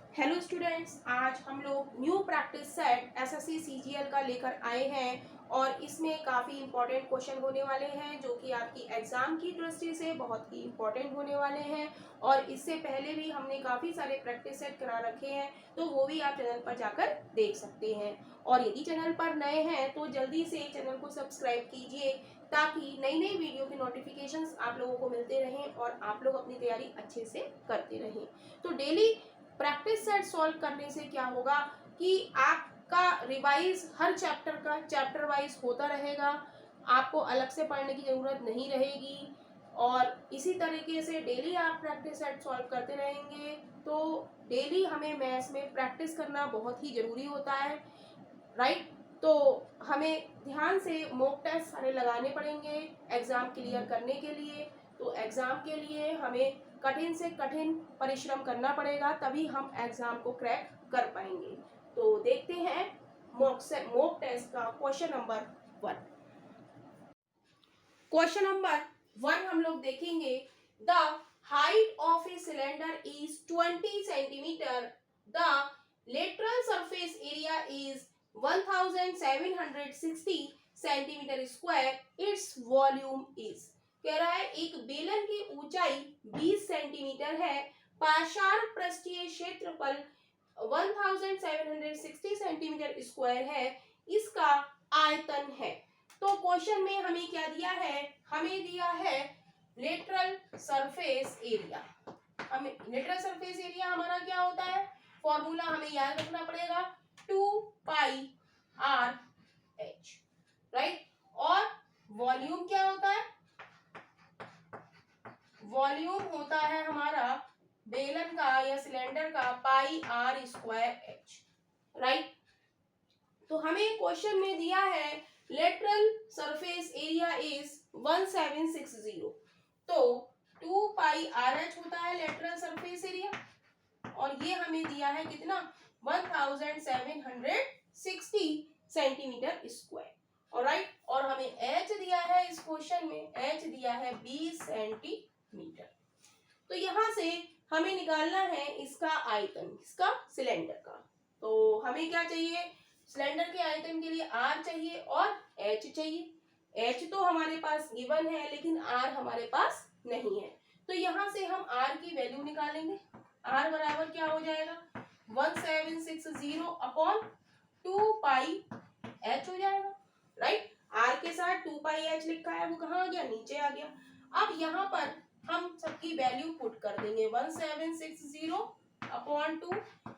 Hello students, आज हम लोग new practice set SSC CGL का लेकर आए हैं और इसमें काफ़ी इंपॉर्टेंट क्वेश्चन होने वाले हैं जो कि आपकी एग्ज़ाम की दृष्टि से बहुत ही इंपॉर्टेंट होने वाले हैं। और इससे पहले भी हमने काफ़ी सारे प्रैक्टिस सेट करा रखे हैं, तो वो भी आप चैनल पर जाकर देख सकते हैं। और यदि चैनल पर नए हैं तो जल्दी से चैनल को सब्सक्राइब कीजिए ताकि नई नई वीडियो के नोटिफिकेशंस आप लोगों को मिलते रहें और आप लोग अपनी तैयारी अच्छे से करते रहें। तो डेली प्रैक्टिस सेट सॉल्व करने से क्या होगा कि आपका रिवाइज हर चैप्टर का चैप्टर वाइज होता रहेगा, आपको अलग से पढ़ने की ज़रूरत नहीं रहेगी। और इसी तरीके से डेली आप प्रैक्टिस सेट सॉल्व करते रहेंगे तो डेली हमें मैथ्स में प्रैक्टिस करना बहुत ही ज़रूरी होता है, राइट। तो हमें ध्यान से मॉक टेस्ट सारे लगाने पड़ेंगे एग्ज़ाम क्लियर करने के लिए। तो एग्ज़ाम के लिए हमें कठिन से कठिन परिश्रम करना पड़ेगा, तभी हम एग्ज़ाम को क्रैक कर पाएंगे। तो देखते हैं मॉक टेस्ट का क्वेश्चन नंबर 1। क्वेश्चन नंबर 1 हम लोग देखेंगे। The height of a cylinder is 20 centimetre, the lateral surface area is 1760 centimetre square, its volume is. कह रहा है एक बेलन की ऊंचाई 20 सेंटीमीटर है, पाषाण पृष्ठीय क्षेत्रफल 1760 सेंटीमीटर स्क्वायर है, इसका आयतन है। तो क्वेश्चन में हमें क्या दिया है, हमें दिया है लेटरल सरफेस एरिया। हमें लेटरल सरफेस एरिया हमारा क्या होता है, फॉर्मूला हमें याद रखना पड़ेगा 2πr h, राइट। और वॉल्यूम क्या होता है, वॉल्यूम होता है हमारा बेलन का या सिलेंडर का πr²h, राइट। तो हमें क्वेश्चन में दिया है लेटरल सरफेस एरिया इज 1760, तो 2πrh होता है लेटरल सरफेस एरिया और ये हमें दिया है कितना 1760 सेंटीमीटर स्क्वायर, ऑलराइट। और हमें h दिया है इस क्वेश्चन में, h दिया है 20 सेंटीमीटर। तो यहां से हमें निकालना है इसका आयतन, इसका सिलेंडर का। तो हमें क्या चाहिए, सिलेंडर के आयतन के लिए r चाहिए और h चाहिए। h तो हमारे पास गिवन है लेकिन r हमारे पास नहीं है, तो यहां से हम r की वैल्यू निकालेंगे। r बराबर क्या हो जाएगा 1760 अपॉन 2πh हो जाएगा, राइट। r के साथ 2πh लिखा है, वो कहाँ आ गया, नीचे आ गया। अब यहाँ पर हम सबकी वैल्यू पुट कर देंगे 1760 अपॉन 2,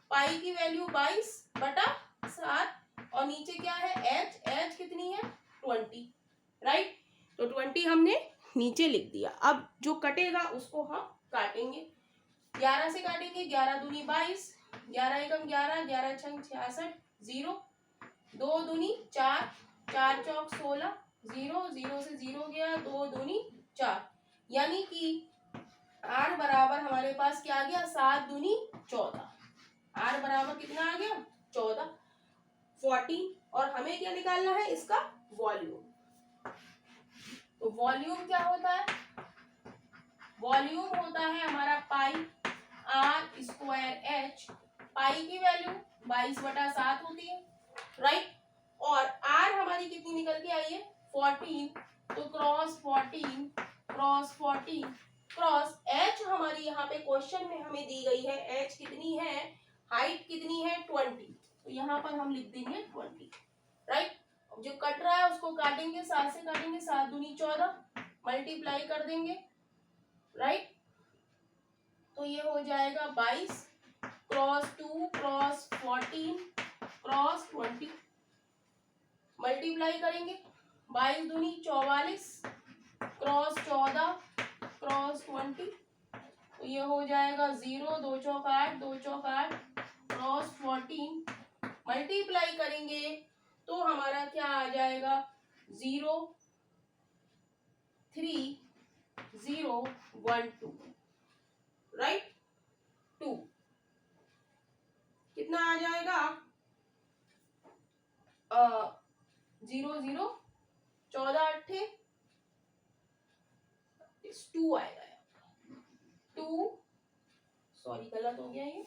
पाई की वैल्यू 22/7 और नीचे क्या है h कितनी है 20, राइट। तो 20 हमने नीचे लिख दिया। अब जो कटेगा उसको हम काटेंगे, 11 से काटेंगे, 11 दूनी 22, 11 एकम 11, 11 छंग 66, 0, 2 दूनी 4, 4 चौक 16, 0, 0 से 0 गया, 2 दूनी 4, यानी कि r बराबर हमारे पास क्या आ गया 7 दूनी 14, r बराबर कितना आ गया 14, 14। और हमें क्या निकालना है इसका वॉल्यूम। तो वॉल्यूम क्या होता है, वॉल्यूम होता है हमारा πr²h, पाई की वैल्यू 22/7 होती है, राइट। और r हमारी कितनी निकल के आई है 14, तो क्रॉस 14 क्रॉस 14 क्रॉस h हमारी यहाँ पे क्वेश्चन में हमें दी गई है, h कितनी है, हाइट कितनी है 20, तो यहाँ पर हम लिख देंगे 20, राइट। जो कट रहा है उसको काटेंगे, 7 से काटेंगे, 7 दूनी 14, मल्टीप्लाई कर देंगे, राइट। तो ये हो जाएगा 22 क्रॉस 2 क्रॉस 14 क्रॉस 20, मल्टीप्लाई करेंगे, 22 दूनी 44 क्रॉस 14 क्रॉस 20, तो ये हो जाएगा 0, 2 चौक 8, 2 चौक 8 क्रॉस 14, मल्टीप्लाई करेंगे तो हमारा क्या आ जाएगा 0 3 0 1 2, राइट। 2 कितना आ जाएगा 0 0 14 8 2 आएगा, 2 सॉरी गलत हो गया ये,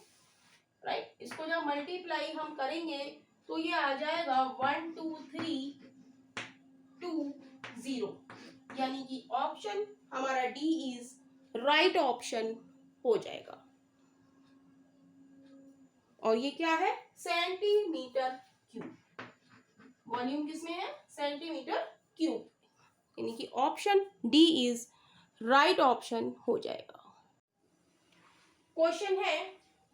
राइट। इसको जब मल्टीप्लाई हम करेंगे तो ये आ जाएगा 1 2 3 2 0, यानी कि ऑप्शन हमारा डी इज राइट ऑप्शन हो जाएगा। और ये क्या है? Centimetre cube. वॉल्यूम किसमें है? सेंटीमीटर क्यूब, यानी कि option D is right option हो जाएगा। क्वेश्चन है,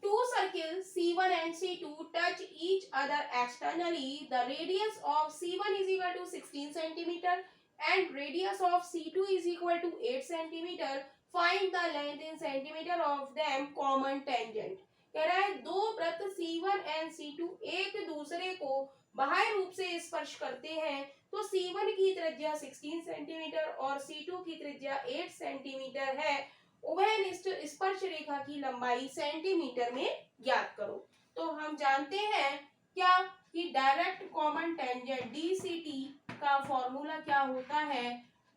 two circles C1 and C2 touch each other externally. The radius of C1 is equal to 16 centimeter and radius of C2 is equal to 8 centimeter. Find the length in centimeter of them common tangent. कह रहा है दो वृत्त C1 and C2 एक दूसरे को बाह्य रूप से स्पर्श करते हैं, तो C1 की त्रिज्या 16 सेंटीमीटर और C2 की त्रिज्या 8 सेंटीमीटर है। उभयनिष्ठ स्पर्श रेखा की लंबाई सेंटीमीटर में ज्ञात करो। तो हम जानते हैं क्या कि डायरेक्ट कॉमन टेंजेंट DCT का फॉर्मूला क्या होता है?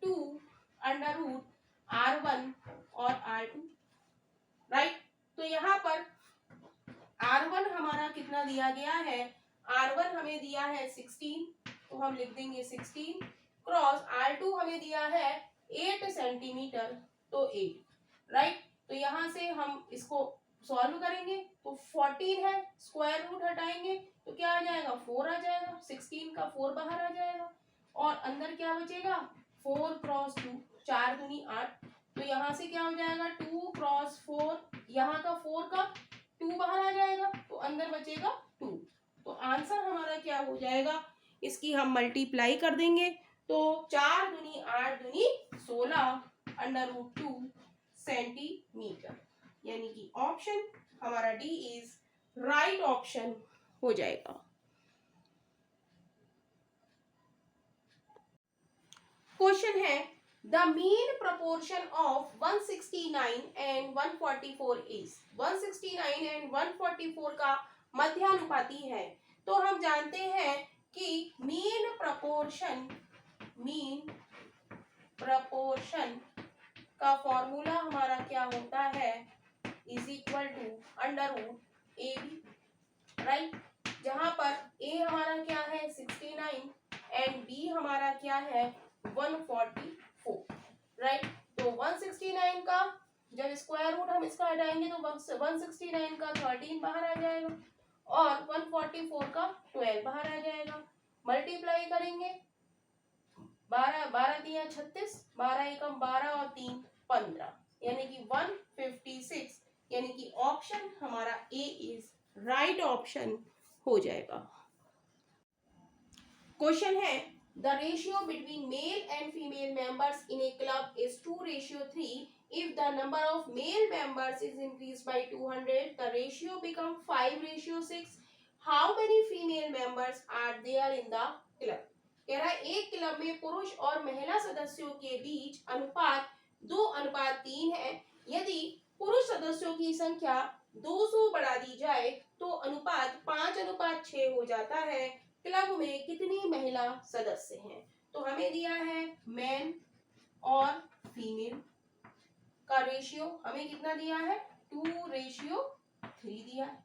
2 अंडर रूट R1 और R2, राइट। तो यहाँ पर R1 हमारा कितना दिया गया है? R1 हमें दिया है 16, तो हम लिख देंगे 16 क्रॉस R2 हमें दिया है 8 सेंटीमीटर, तो 8, राइट। तो यहाँ से हम इसको सॉल्व करेंगे तो 14 है, स्क्वायर रूट हटाएंगे तो क्या आ जाएगा? 4 आ जाएगा। 16 का 4 बाहर आ जाएगा और अंदर क्या बचेगा? 4 क्रॉस 2, 4 दूनी 8, तो यहाँ से क्या हो जाएगा? 2 क्रॉस 4, यहाँ का 4 का 2 बाहर आ जाएगा तो अंदर बचेगा 2। तो आंसर हमारा क्या हो जाएगा? इसकी हम मल्टीप्लाई कर देंगे तो 4 दूनी 8 दूनी 16 अंडर रूट 2 सेंटीमीटर, यानी कि ऑप्शन हमारा डी इज राइट ऑप्शन हो जाएगा। क्वेश्चन है, the mean proportion of 169 and 144 is. 169 and 144 का मध्यानुपाती है। तो हम जानते हैं कि मीन प्रपोर्शन का फॉर्मूला हमारा क्या होता है? Is equal to under root A B, right. जहां पर ए हमारा क्या है? 69 एंड बी हमारा क्या है? 144, राइट। तो 169 का जब स्क्वायर रूट हम इसका हटाएंगे तो 169 का 13 बाहर आ जाएगा और 144 का 12 बाहर आ जाएगा। मल्टीप्लाई करेंगे 12 12 दिया 36, 12 एकम 12 और 3 15, यानी कि 156, यानी कि ऑप्शन हमारा ए इज राइट ऑप्शन हो जाएगा। क्वेश्चन है, the ratio between male and female members in A club is 2:3। if the number of male members is increased by 200, the ratio become 5:6। how many female members are there in the club? कह रहा है एक club में पुरुष और महिला सदस्यों के बीच अनुपात 2:3 है। यदि पुरुष सदस्यों की संख्या 200 बढ़ा दी जाए तो अनुपात 5:6 हो जाता है। क्लब में कितनी महिला सदस्य हैं? तो हमें दिया है मैन और फीमेल का रेशियो हमें कितना दिया है? 2:3 दिया है।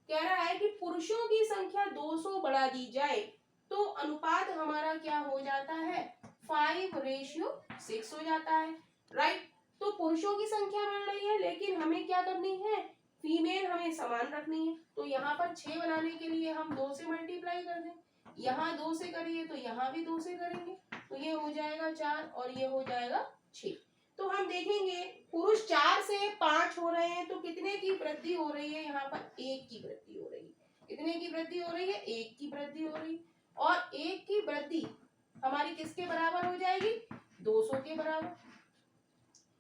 कह रहा है कि पुरुषों की संख्या 200 बढ़ा दी जाए तो अनुपात हमारा क्या हो जाता है? 5:6 हो जाता है, राइट। तो पुरुषों की संख्या बढ़ रही है लेकिन हमें क्या करनी है? फीमेल हमें समान रखनी है। तो यहाँ पर 6 बनाने के लिए हम 2 से मल्टीप्लाई कर दें, यहाँ 2 से करिए तो यहाँ भी 2 से करेंगे तो ये हो जाएगा 4 और ये हो जाएगा 6। तो हम देखेंगे पुरुष 4 से 5 हो रहे हैं तो कितने की वृद्धि हो रही है? यहाँ पर 1 की वृद्धि हो रही है। कितने की वृद्धि हो रही है? 1 की वृद्धि हो रही है। और 1 की वृद्धि हमारी किसके बराबर हो जाएगी? 200 के बराबर।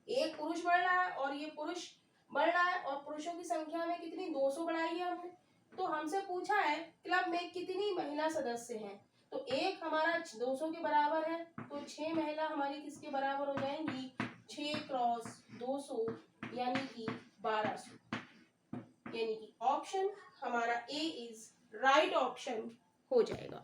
एक पुरुष बढ़ रहा है और ये पुरुष बढ़ रहा है और पुरुषों की संख्या में कितनी? 200 बढ़ाई है हमने। तो हमसे पूछा है क्लब में कितनी महिला सदस्य हैं, तो एक हमारा 200 के बराबर है तो 6 महिला हमारी किसके बराबर हो जाएंगी? 6 क्रॉस 200 यानी कि 1200, यानी कि ऑप्शन हमारा ए इज राइट ऑप्शन हो जाएगा।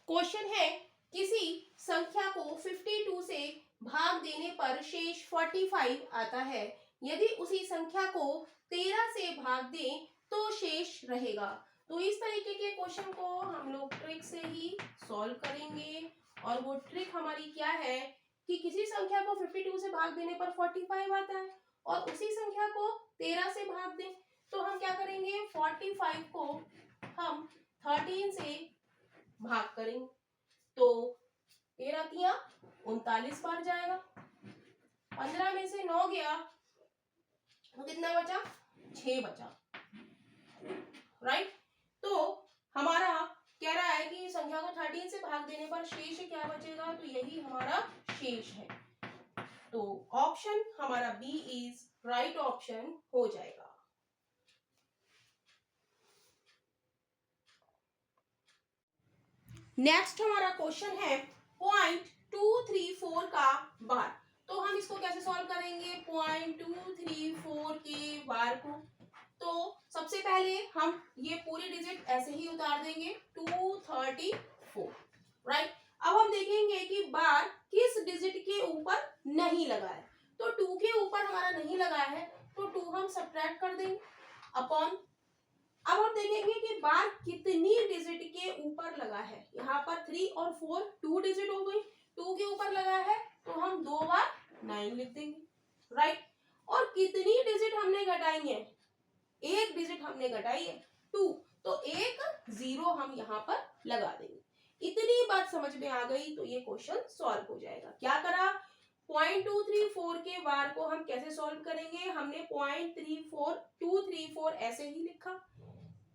क्वेश्चन है, किसी संख्या को 52 से भाग देने पर शेष 45 आता है। यदि उसी संख्या को 13 से भाग दें तो शेष रहेगा। तो इस तरीके के क्वेश्चन को हम लोग ट्रिक से ही सॉल्व करेंगे। और वो ट्रिक हमारी क्या है कि किसी संख्या को 52 से भाग देने पर 45 आता है और उसी संख्या को 13 से भाग दें तो हम क्या करेंगे, 45 को हम 13 से भाग करेंगे तो 13 तिया 39 बार जाएगा। 15 में से 9 गया तो कितना बचा, 6 बचा, राइट। तो हमारा कह रहा है कि संख्या को 13 से भाग देने पर शेष क्या बचेगा, तो यही हमारा शेष है। तो ऑप्शन हमारा बी इज राइट ऑप्शन हो जाएगा। नेक्स्ट हमारा क्वेश्चन है 0.234 का बार। तो हम इसको कैसे सॉल्व करेंगे, 0.234 के बार को। तो सबसे पहले हम ये पूरे डिजिट ऐसे ही उतार देंगे 234, राइट। अब हम देखेंगे कि बार किस डिजिट के ऊपर नहीं लगा है। तो 2 के ऊपर हमारा नहीं लगा है तो 2 हम सब्ट्रैक्ट कर देंगे अपॉन। अब हम देखेंगे कि बार कितनी डिजिट के ऊपर लगा है। यहाँ पर 3 और 4 2 डिजिट हो गई, 2 के ऊपर लगा है तो हम 2 बार 9 लिख देंगे, राइट। और कितनी डिजिट हमने घटाई है, एक डिजिट हमने घटाई है 2, तो एक 0 हम यहाँ पर लगा देंगे। इतनी बात समझ में आ गई तो ये क्वेश्चन सॉल्व हो जाएगा। क्या करा, 0.234 के बार को हम कैसे सॉल्व करेंगे, हमने 0.234 ऐसे ही लिखा।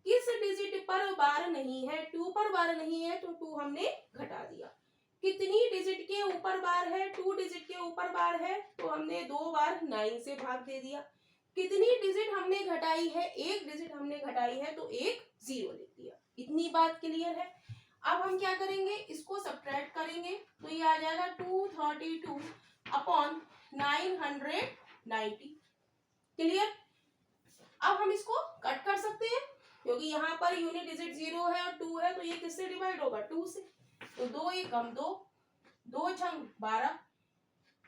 किस डिजिट पर बार नहीं है, 2 पर बार नहीं है तो 2 हमने घटा दिया। कितनी डिजिट के ऊपर बार है, 2 डिजिट के ऊपर बार है तो हमने 2 बार 9 से भाग दे दिया। कितनी डिजिट हमने घटाई है, एक डिजिट हमने घटाई है तो एक 0 लिख दिया। इतनी बात क्लियर है। अब हम क्या करेंगे, इसको सब्ट्रैक्ट करेंगे तो ये आ जाएगा 232 अपॉन 990, क्लियर। अब हम इसको कट कर सकते हैं क्योंकि यहाँ पर यूनिट डिजिट 0 है और 2 है तो ये किससे डिवाइड होगा, 2 से। तो 2 एक कम 2, 2 छंग 12,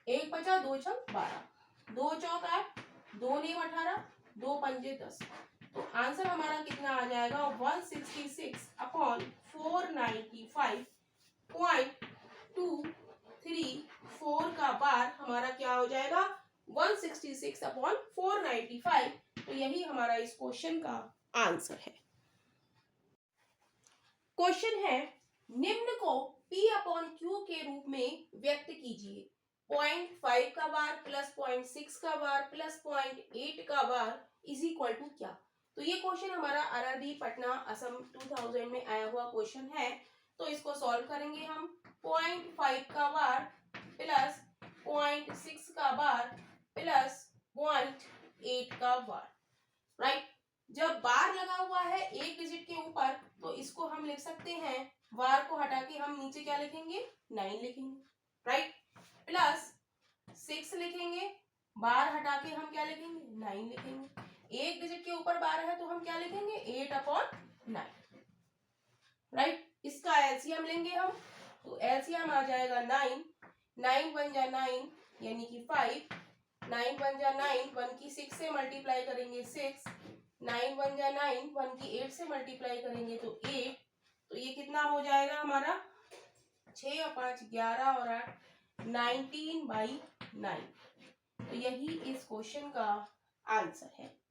एक बचा 2 छंग 12, 2 चौक 8, 2 नेम 18, 2 पंजे 10। तो आंसर हमारा कितना आ जाएगा, 166 अपॉन 495.234 का बार हमारा क्या हो जाएगा, 166 अपॉन 495। तो यही हमारा इस क्वेश्चन का आंसर है। क्वेश्चन है, निम्न को P अपॉन Q के रूप में व्यक्त कीजिए। 0.5 का बार प्लस 0.6 का बार प्लस 0.8 का बार इज इक्वल टू क्या। तो ये क्वेश्चन हमारा RRB पटना असम 2000 में आया हुआ क्वेश्चन है। तो इसको सॉल्व करेंगे हम। 0.5 का बार प्लस 0.6 का बार प्लस 0.8 का बार, राइट। जब बार लगा हुआ है एक डिजिट के ऊपर तो इसको हम लिख सकते हैं, बार को हटा के हम नीचे क्या लिखेंगे, 9 लिखेंगे, राइट। प्लस 6 लिखेंगे, बार हटा के हम क्या लिखेंगे, 9 लिखेंगे। एक डिजिट के ऊपर बार है तो हम क्या लिखेंगे, 8 अपॉन 9, राइट। इसका एलसीएम लेंगे हम तो एलसीएम आ जाएगा 9, 9 बन जा 9 यानी कि 5, 9 बन जा 9, 1 की 6 से मल्टीप्लाई करेंगे 6, 9 बन जा 9, 1 की 8 से मल्टीप्लाई करेंगे तो 8। तो ये कितना हो जाएगा हमारा, 6 और 5 11 और 8 19/9। तो यही इस क्वेश्चन का आंसर है।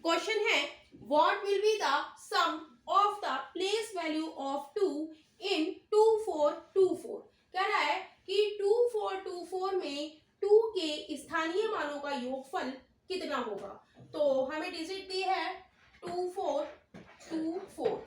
क्वेश्चन है, what will be the sum of the place value of 2 in 2424। कह रहा है कि 2424 में 2 के स्थानीय मानों का योगफल कितना होगा। तो हमें डिजिट दी है 2424,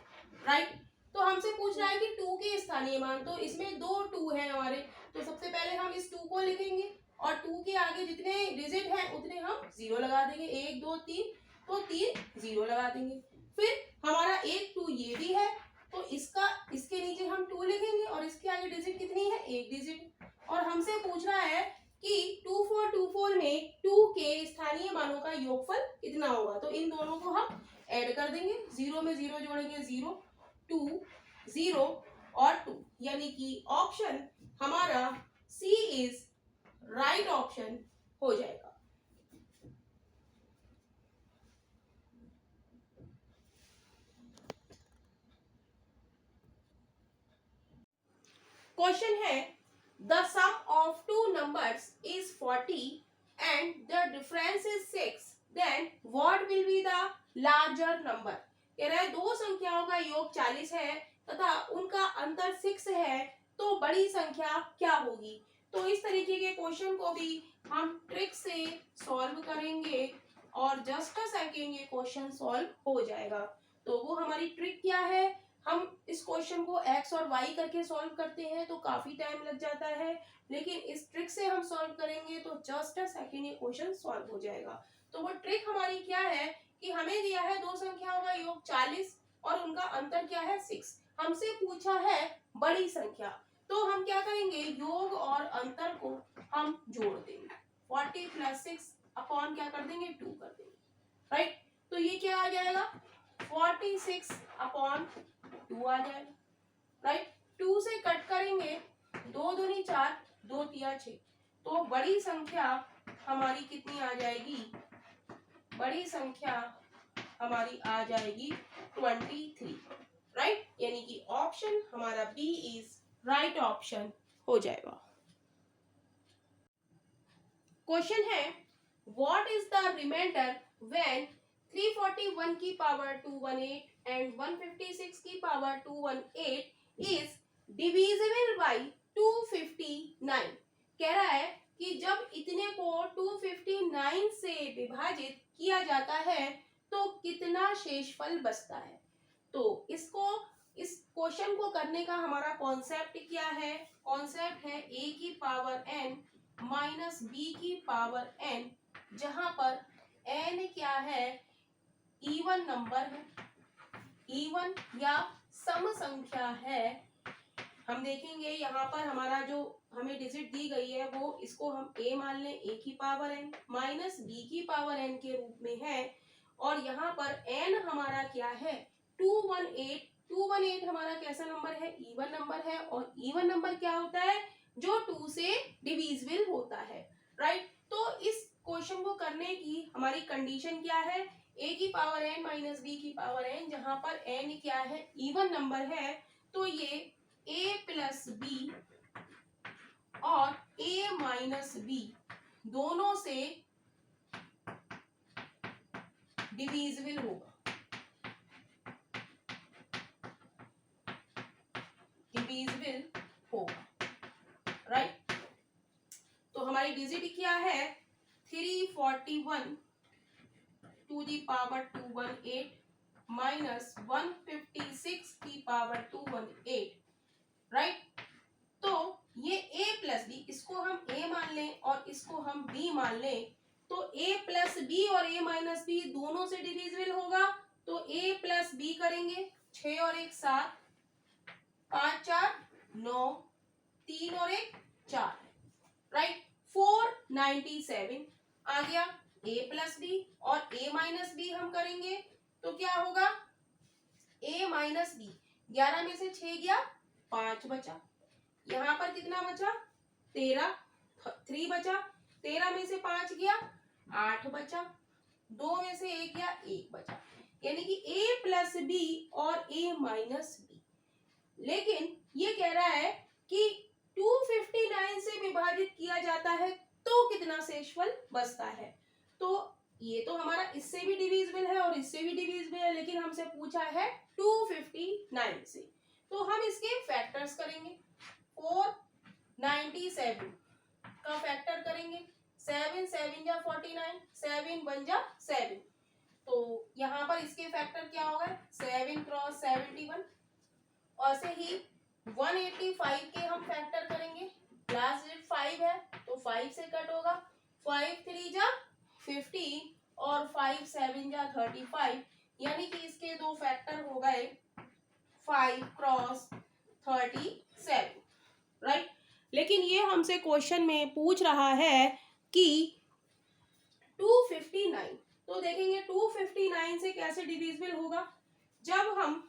राइट। तो हमसे पूछ रहा है कि 2 के स्थानीय मान, तो इसमें 2 2 है हमारे। तो सबसे पहले हम इस 2 को लिखेंगे और 2 के आगे जितने डिजिट हैं उतने हम 0 लगा देंगे, 1 2 3, तो 3 0 लगा देंगे। फिर हमारा एक 2 ये भी है तो इसके नीचे हम 2 लिखेंगे और इसके आगे डिजिट कितनी है, एक डिजिट। और हमसे पूछ रहा है कि 2424 में 2 के स्थानीय मानों का योगफल कितना होगा। तो इन दोनों को हम ऐड कर देंगे, 0 में 0 जोड़ेंगे 0, 2 0 और 2, यानी कि ऑप्शन हमारा सी इज राइट ऑप्शन हो जाएगा। क्वेश्चन है the sum of two numbers is 40 and the difference is 6, then what will be the larger number. कह रहा है दो संख्याओं का योग 40 है तथा उनका अंतर 6 है, तो बड़ी संख्या क्या होगी। तो इस तरीके के क्वेश्चन को भी हम ट्रिक से सॉल्व करेंगे और जस्ट अ सेकेंड ये क्वेश्चन सॉल्व हो जाएगा। तो वो हमारी ट्रिक क्या है, हम इस क्वेश्चन को x और y करके सॉल्व करते हैं तो काफी टाइम लग जाता है, लेकिन इस ट्रिक से हम सॉल्व करेंगे तो जस्ट अ सेकेंड ये क्वेश्चन सॉल्व हो जाएगा। तो वो ट्रिक हमारी क्या है कि हमें दिया है दो संख्याओं का योग 40 और उनका अंतर क्या है 6, हमसे पूछा है बड़ी संख्या, तो हम क्या करेंगे योग और अंतर को हम जोड़ देंगे, 40 प्लस 6 अपॉन क्या कर देंगे 2 कर देंगे, राइट। तो ये क्या आ जाएगा 46 अपॉन 2 आ जाएगा, राइट। 2 से कट करेंगे, 2 दूनी 4, 2 तिया 6, तो बड़ी संख्या हमारी कितनी आ जाएगी, बड़ी संख्या हमारी आ जाएगी 23, राइट। यानी कि ऑप्शन हमारा बी इज राइट ऑप्शन हो जाएगा। क्वेश्चन है what is the reminder when 341 की पावर 218 एंड 156 की पावर 218 इज डिविजिबल बाय 259। कह रहा है कि जब इतने को 259 से विभाजित किया जाता है तो कितना शेषफल बचता है। तो इसको इस क्वेश्चन को करने का हमारा कॉन्सेप्ट क्या है, कॉन्सेप्ट है a की पावर n माइनस b की पावर n, जहां पर n क्या है इवन नंबर है, इवन या सम संख्या है। हम देखेंगे यहाँ पर हमारा जो हमें डिजिट दी गई है वो इसको हम a मान लें, a की पावर n माइनस b की पावर n के रूप में है, और यहाँ पर n हमारा क्या है 218। 218 हमारा कैसा नंबर है इवन नंबर है, और इवन नंबर क्या होता है जो 2 से डिविजिबल होता है, राइट। तो इस क्वेश्चन को करने की हमारी कंडीशन क्या है, a की पावर n माइनस b की पावर n, जहां पर n क्या है इवन नंबर है, तो ये a प्लस b और a माइनस b दोनों से डिविजिबल होगा, डिविजिबल होगा, राइट। तो हमारी डिजिट क्या है 341 टू दी पावर 218 माइनस 156 की पावर 218, राइट। तो ये a प्लस बी, इसको हम a मान लें और इसको हम b मान लें, तो a प्लस बी और a माइनस बी दोनों से डिविजिबल होगा, तो a प्लस बी करेंगे 6 और 1 7, 5 4 9, 3 और 1 4, राइट। 497 आ गया। a प्लस बी और a माइनस बी हम करेंगे तो क्या होगा a माइनस बी, 11 में से 6 गया 5 बचा, यहाँ पर कितना बचा 13, 3 बचा, 13 में से 5 गया 8 बचा, 2 में से 1 गया 1 बचा, यानी कि a प्लस बी और a माइनस बी। लेकिन ये कह रहा है कि 259 से विभाजित किया जाता है तो कितना शेषफल बचता है। तो ये तो हमारा इससे भी डिविजिबल है और इससे भी डिविजिबल है, लेकिन हमसे पूछा है 259 से, तो हम इसके फैक्टर्स करेंगे। 497 का फैक्टर करेंगे, 7 7 जा 49, 7 1 जा 7, तो यहाँ पर इसके फैक्टर क्या होगा 7 क्रॉस 71, और से ही 185 के हम फैक्टर करेंगे, लास्ट डिजिट 5 है तो 5 से कट होगा, 5 3 जा 15 और 5 7 जा 35, यानी कि इसके दो फैक्टर हो गए 5 क्रॉस 37, राइट। लेकिन ये हमसे क्वेश्चन में पूछ रहा है कि 259, तो देखेंगे 259 से कैसे डिविजिबल होगा, जब हम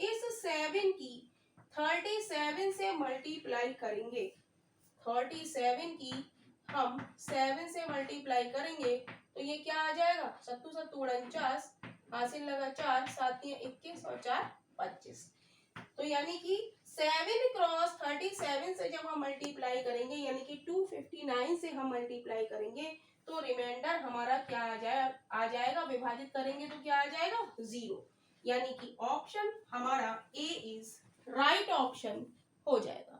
इस 7 की 37 से मल्टीप्लाई करेंगे, 37 की हम 7 से मल्टीप्लाई करेंगे तो ये क्या आ जाएगा 7 7 49, हासिल लगा 4, 7 21 और 4 25, तो यानी कि 7 क्रॉस 37 से जब हम मल्टीप्लाई करेंगे यानी कि 259 से हम मल्टीप्लाई करेंगे तो रिमाइंडर हमारा क्या आ जाएगा, विभाजित करेंगे तो क्या आ जाएगा 0, यानी कि ऑप्शन हमारा ए इज राइट ऑप्शन हो जाएगा।